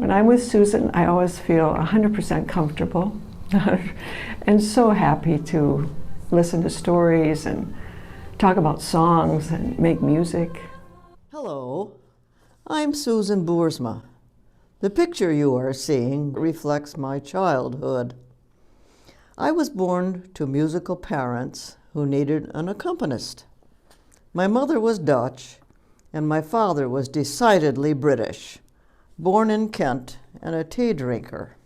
When I'm with Susan, I always feel 100% comfortable and so happy to listen to stories and talk about songs and make music. Hello, I'm Susan Boersma. The picture you are seeing reflects my childhood. I was born to musical parents who needed an accompanist. My mother was Dutch and my father was decidedly British, born in Kent and a tea drinker.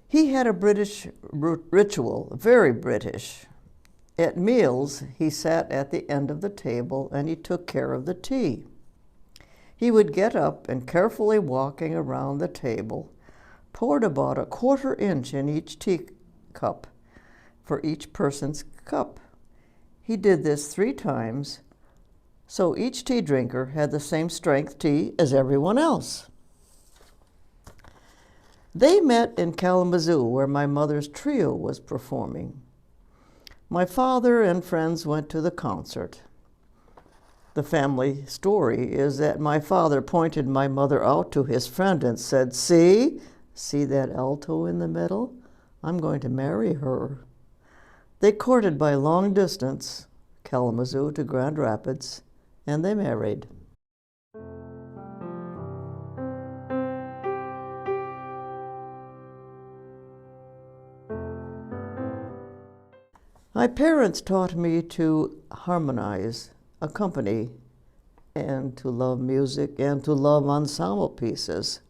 He had a British ritual, very British. At meals, he sat at the end of the table and he took care of the tea. He would get up and carefully walking around the table, poured about a 1/4 inch in each teacup for each person's cup. He did this 3 times, so each tea drinker had the same strength tea as everyone else. They met in Kalamazoo, where my mother's trio was performing. My father and friends went to the concert. The family story is that my father pointed my mother out to his friend and said, see that alto in the middle? I'm going to marry her. They courted by long distance, Kalamazoo to Grand Rapids, and they married. My parents taught me to harmonize, accompany, and to love music and to love ensemble pieces.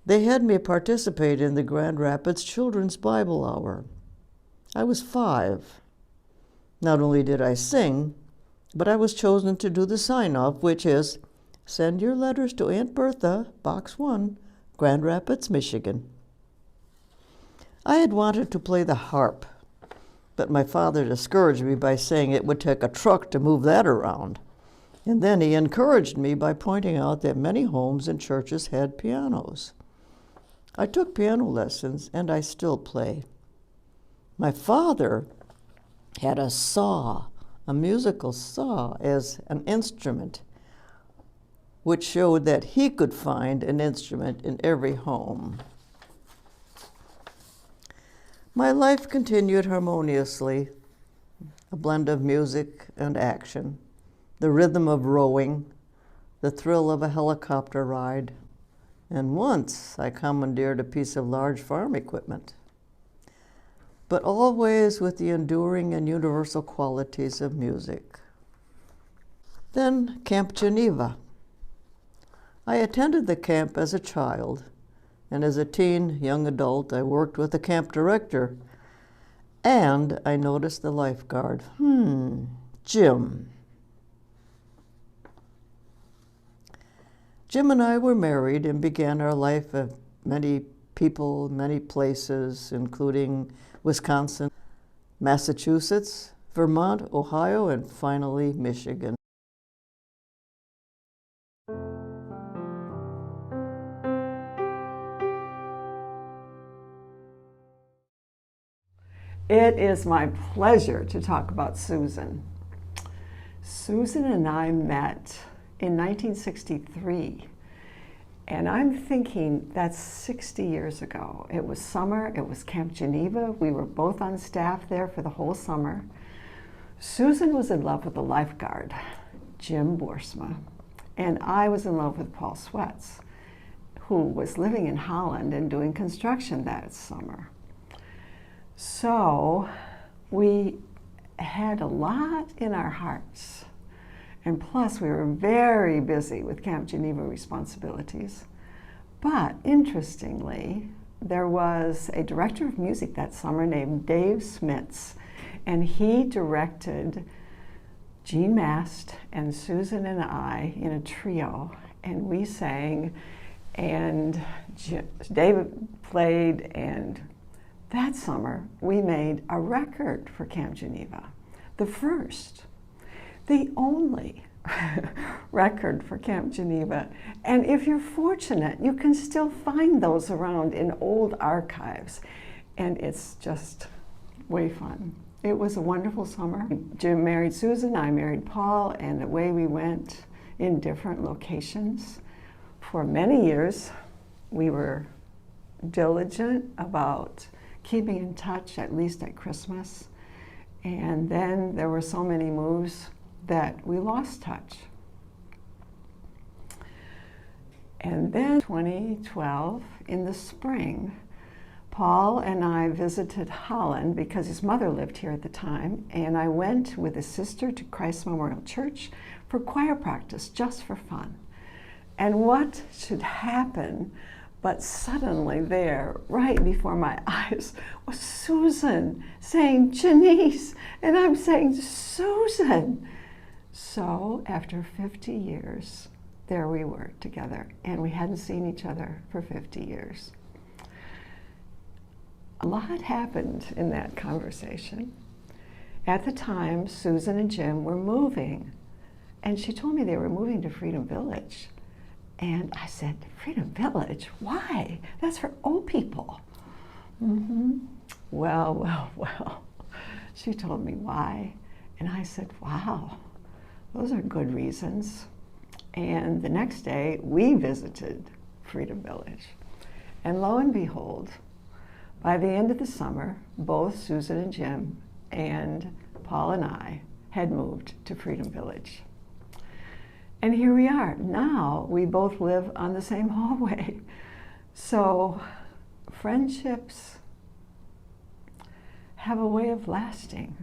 They had me participate in the Grand Rapids Children's Bible Hour. I was 5. Not only did I sing, but I was chosen to do the sign-off, which is, send your letters to Aunt Bertha, Box 1, Grand Rapids, Michigan. I had wanted to play the harp, but my father discouraged me by saying it would take a truck to move that around. And then he encouraged me by pointing out that many homes and churches had pianos. I took piano lessons and I still play. My father had a saw, a musical saw, as an instrument, which showed that he could find an instrument in every home. My life continued harmoniously, a blend of music and action, the rhythm of rowing, the thrill of a helicopter ride, and once I commandeered a piece of large farm equipment, but always with the enduring and universal qualities of music. Then Camp Geneva. I attended the camp as a child, and as a teen, young adult, I worked with the camp director, and I noticed the lifeguard. Jim. Jim and I were married and began our life of many people, many places, including Wisconsin, Massachusetts, Vermont, Ohio, and finally Michigan. It is my pleasure to talk about Susan. Susan and I met in 1963, and I'm thinking that's 60 years ago. It was summer, it was Camp Geneva. We were both on staff there for the whole summer. Susan was in love with the lifeguard, Jim Boersma, and I was in love with Paul Sweats, who was living in Holland and doing construction that summer. So we had a lot in our hearts. And plus, we were very busy with Camp Geneva responsibilities. But interestingly, there was a director of music that summer named Dave Smits, and he directed Gene Mast and Susan and I in a trio, and we sang, and David played, and that summer we made a record for Camp Geneva, the first, the only record for Camp Geneva. And if you're fortunate, you can still find those around in old archives, and it's just way fun. It was a wonderful summer. Jim married Susan, I married Paul, and away we went in different locations. For many years, we were diligent about keeping in touch, at least at Christmas. And then there were so many moves that we lost touch. And then 2012, in the spring, Paul and I visited Holland because his mother lived here at the time, and I went with his sister to Christ Memorial Church for choir practice, just for fun. And what should happen, but suddenly there, right before my eyes, was Susan saying, "Janice," and I'm saying, "Susan." So after 50 years, there we were together, and we hadn't seen each other for 50 years. A lot happened in that conversation. At the time, Susan and Jim were moving, and she told me they were moving to Freedom Village. And I said, "Freedom Village? Why? That's for old people." Well. She told me why, and I said, "Wow, those are good reasons." And the next day, we visited Freedom Village. And lo and behold, by the end of the summer, both Susan and Jim and Paul and I had moved to Freedom Village. And here we are. Now we both live on the same hallway. So friendships have a way of lasting.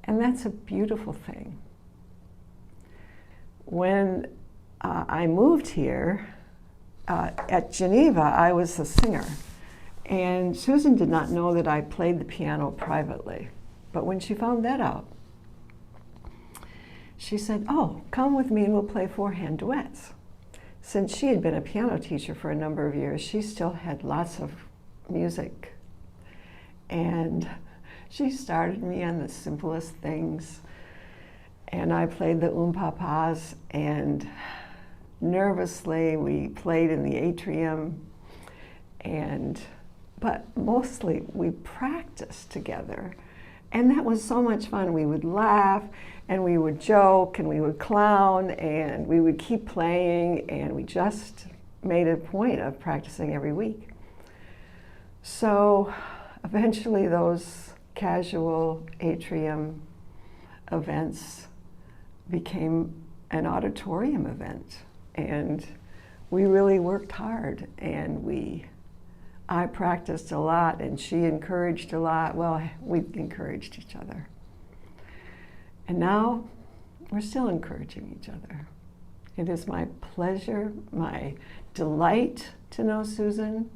And that's a beautiful thing. When I moved here, at Geneva, I was a singer. And Susan did not know that I played the piano privately. But when she found that out, she said, "Oh, come with me and we'll play four-hand duets." Since she had been a piano teacher for a number of years, she still had lots of music. And she started me on the simplest things. And I played the Papas, and nervously we played in the atrium. But mostly we practiced together. And that was so much fun. We would laugh, and we would joke, and we would clown, and we would keep playing, and we just made a point of practicing every week. So eventually those casual atrium events became an auditorium event, and we really worked hard, and I practiced a lot, and she encouraged a lot. Well, we encouraged each other. And now we're still encouraging each other. It is my pleasure, my delight to know Susan,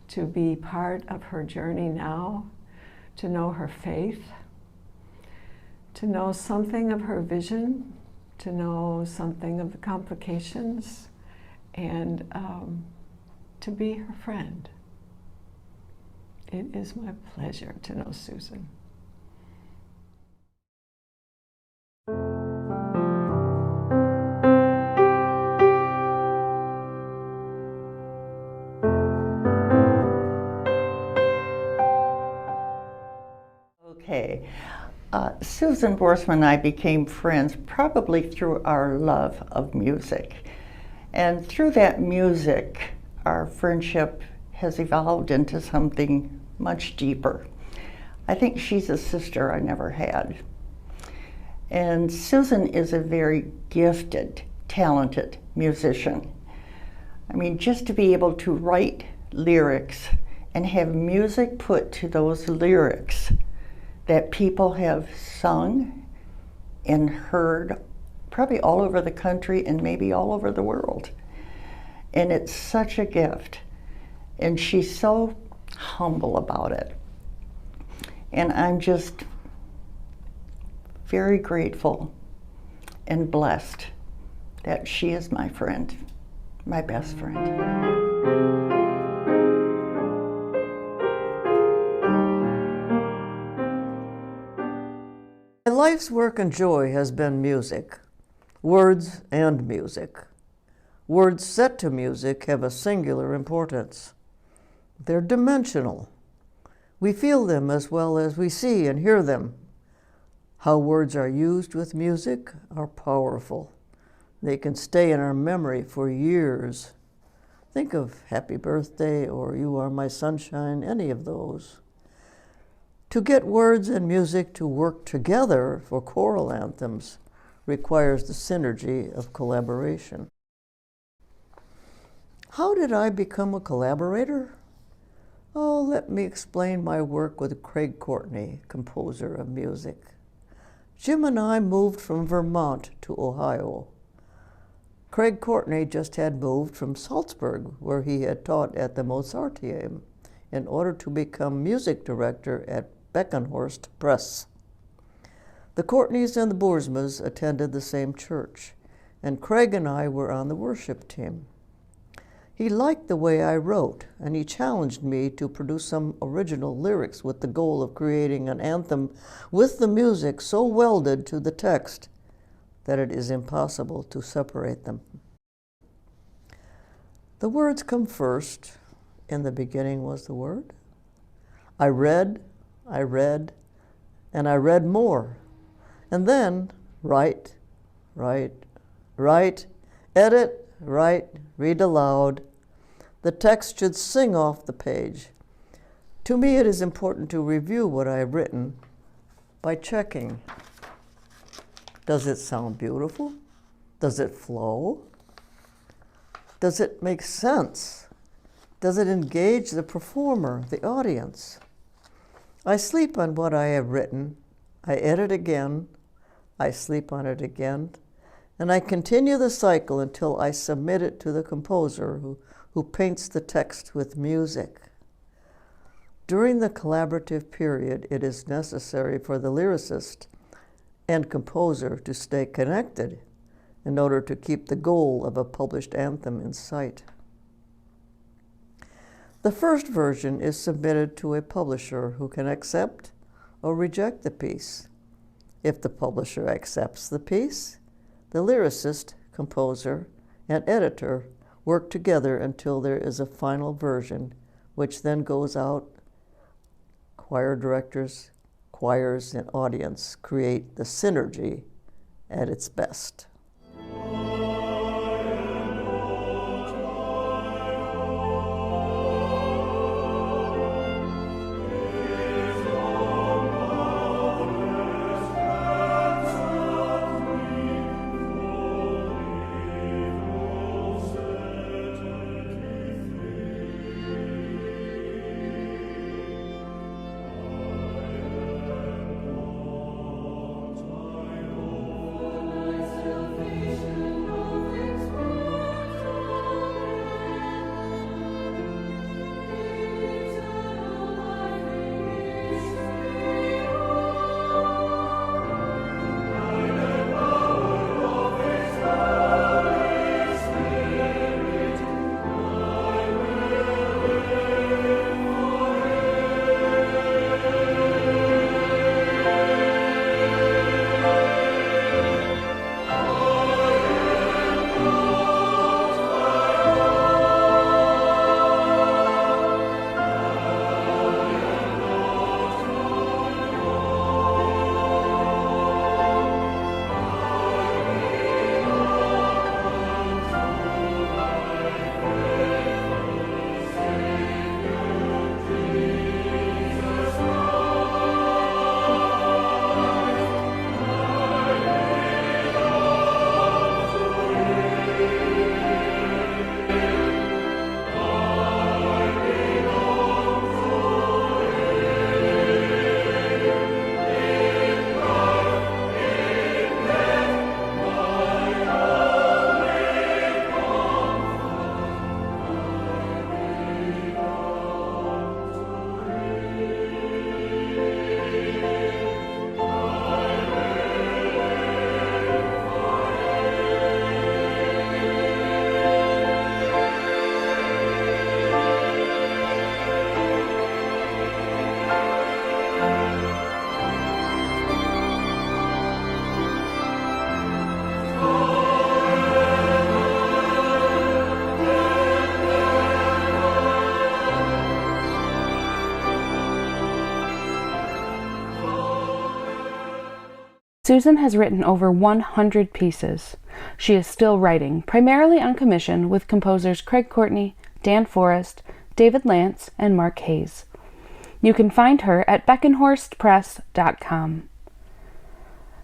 to be part of her journey now, to know her faith, to know something of her vision, to know something of the complications, and to be her friend. It is my pleasure to know Susan. Okay. Susan Boersma and I became friends probably through our love of music. And through that music, our friendship has evolved into something much deeper. I think she's a sister I never had. And Susan is a very gifted, talented musician. I mean, just to be able to write lyrics and have music put to those lyrics that people have sung and heard probably all over the country and maybe all over the world. And it's such a gift. And she's so humble about it. And I'm just very grateful and blessed that she is my friend, my best friend. My life's work and joy has been music, words and music. Words set to music have a singular importance. They're dimensional. We feel them as well as we see and hear them. How words are used with music are powerful. They can stay in our memory for years. Think of Happy Birthday or You Are My Sunshine, any of those. To get words and music to work together for choral anthems requires the synergy of collaboration. How did I become a collaborator? Oh, let me explain my work with Craig Courtney, composer of music. Jim and I moved from Vermont to Ohio. Craig Courtney just had moved from Salzburg, where he had taught at the Mozarteum, in order to become music director at Beckenhorst Press. The Courtneys and the Boersmas attended the same church, and Craig and I were on the worship team. He liked the way I wrote, and he challenged me to produce some original lyrics with the goal of creating an anthem with the music so welded to the text that it is impossible to separate them. The words come first. In the beginning was the Word. I read, and I read more. And then write, edit, write, read aloud. The text should sing off the page. To me, it is important to review what I have written by checking. Does it sound beautiful? Does it flow? Does it make sense? Does it engage the performer, the audience? I sleep on what I have written. I edit again. I sleep on it again. And I continue the cycle until I submit it to the composer who paints the text with music. During the collaborative period, it is necessary for the lyricist and composer to stay connected in order to keep the goal of a published anthem in sight. The first version is submitted to a publisher who can accept or reject the piece. If the publisher accepts the piece, the lyricist, composer, and editor work together until there is a final version, which then goes out. Choir directors, choirs, and audience create the synergy at its best. Susan has written over 100 pieces. She is still writing, primarily on commission with composers Craig Courtney, Dan Forrest, David Lance, and Mark Hayes. You can find her at beckenhorstpress.com.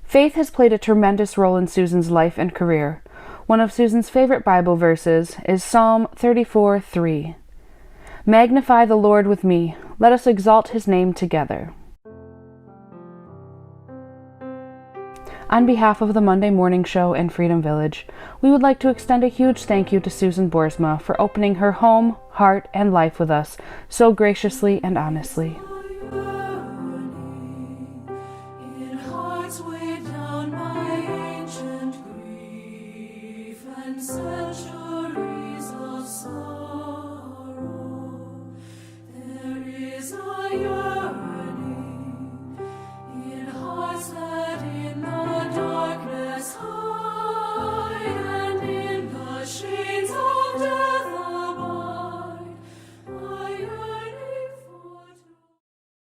Faith has played a tremendous role in Susan's life and career. One of Susan's favorite Bible verses is Psalm 34:3. Magnify the Lord with me. Let us exalt his name together. On behalf of the Monday Morning Show and Freedom Village, we would like to extend a huge thank you to Susan Boersma for opening her home, heart, and life with us so graciously and honestly.